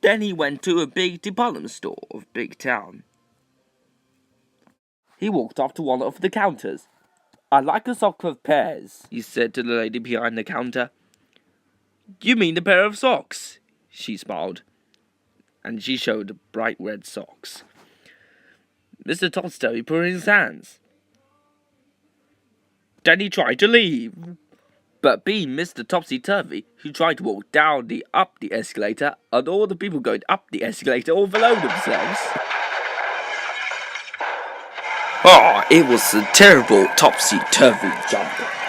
Then he went to a big department store of big town. He walked up to one of the counters. "I'd like a sock of pears," he said to the lady behind the counter. "You mean a pair of socks?" She smiled, and she showed bright red socks. Mr. Topsy Turvy put in his hands. Then he tried to leave. But being Mr. Topsy Turvy, he tried to walk up the escalator, and all the people going up the escalator all below themselves. It was a terrible Topsy Turvy jump.